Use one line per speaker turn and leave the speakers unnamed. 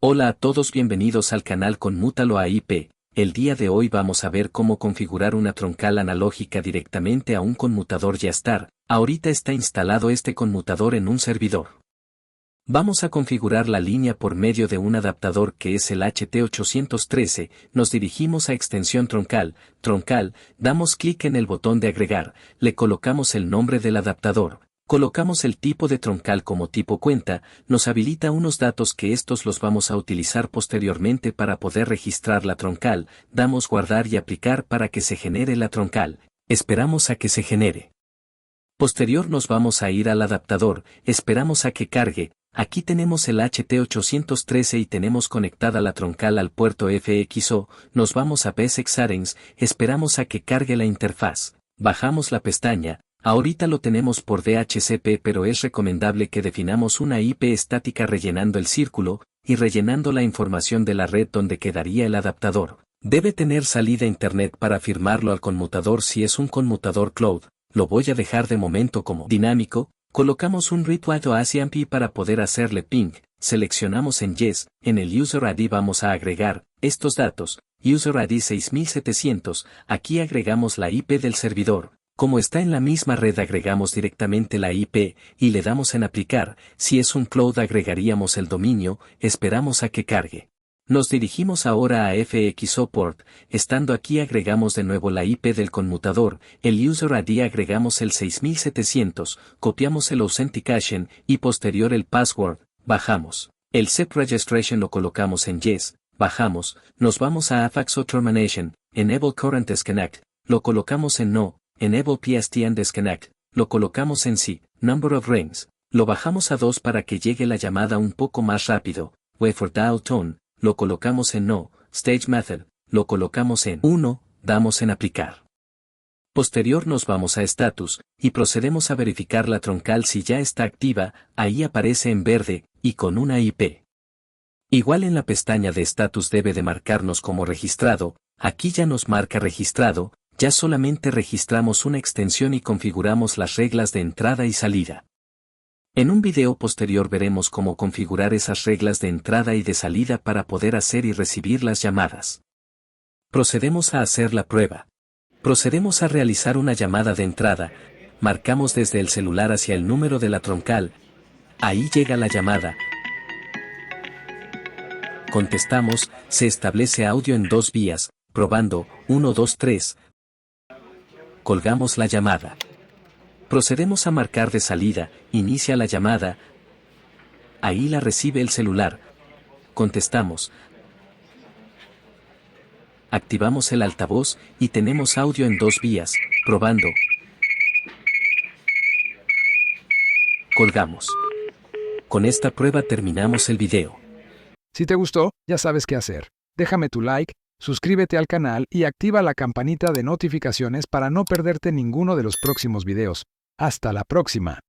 Hola a todos, bienvenidos al canal Conmútalo a IP. El día de hoy vamos a ver cómo configurar una troncal analógica directamente a un conmutador YASTAR. Ahorita está instalado este conmutador en un servidor. Vamos a configurar la línea por medio de un adaptador que es el HT813, nos dirigimos a extensión troncal, damos clic en el botón de agregar, le colocamos el nombre del adaptador. Colocamos el tipo de troncal como tipo cuenta, nos habilita unos datos que estos los vamos a utilizar posteriormente para poder registrar la troncal, damos guardar y aplicar para que se genere la troncal, esperamos a que se genere. Posterior nos vamos a ir al adaptador, esperamos a que cargue, aquí tenemos el HT813 y tenemos conectada la troncal al puerto FXO, nos vamos a Basic Settings, esperamos a que cargue la interfaz, bajamos la pestaña. Ahorita lo tenemos por DHCP, pero es recomendable que definamos una IP estática rellenando el círculo, y rellenando la información de la red donde quedaría el adaptador. Debe tener salida internet para firmarlo al conmutador si es un conmutador cloud, lo voy a dejar de momento como dinámico, colocamos un Read OASI para poder hacerle ping, seleccionamos en Yes, en el User ID vamos a agregar estos datos, User ID 6700, aquí agregamos la IP del servidor. Como está en la misma red agregamos directamente la IP, y le damos en aplicar, si es un cloud agregaríamos el dominio, esperamos a que cargue. Nos dirigimos ahora a FXO Port, estando aquí agregamos de nuevo la IP del conmutador, el User ID agregamos el 6700, copiamos el Authentication, y posterior el password, bajamos. El SEP Registration lo colocamos en Yes, bajamos, nos vamos a AFAXO Termination, Enable Current Disconnect, lo colocamos en No. Enable PSTN Disconnect, lo colocamos en Sí, Number of Rings, lo bajamos a 2 para que llegue la llamada un poco más rápido, Wait for Dial Tone, lo colocamos en No, Stage Method, lo colocamos en 1, damos en Aplicar. Posterior nos vamos a Status, y procedemos a verificar la troncal si ya está activa, ahí aparece en verde, y con una IP. Igual en la pestaña de Status debe de marcarnos como registrado, aquí ya nos marca registrado, ya solamente registramos una extensión y configuramos las reglas de entrada y salida. En un video posterior veremos cómo configurar esas reglas de entrada y de salida para poder hacer y recibir las llamadas. Procedemos a hacer la prueba. Procedemos a realizar una llamada de entrada, marcamos desde el celular hacia el número de la troncal, ahí llega la llamada. Contestamos, se establece audio en 2 vías, probando, 1 2 3. Colgamos la llamada. Procedemos a marcar de salida, inicia la llamada. Ahí la recibe el celular. Contestamos. Activamos el altavoz y tenemos audio en 2 vías, probando. Colgamos. Con esta prueba terminamos el video.
Si te gustó, ya sabes qué hacer. Déjame tu like, suscríbete al canal y activa la campanita de notificaciones para no perderte ninguno de los próximos videos. Hasta la próxima.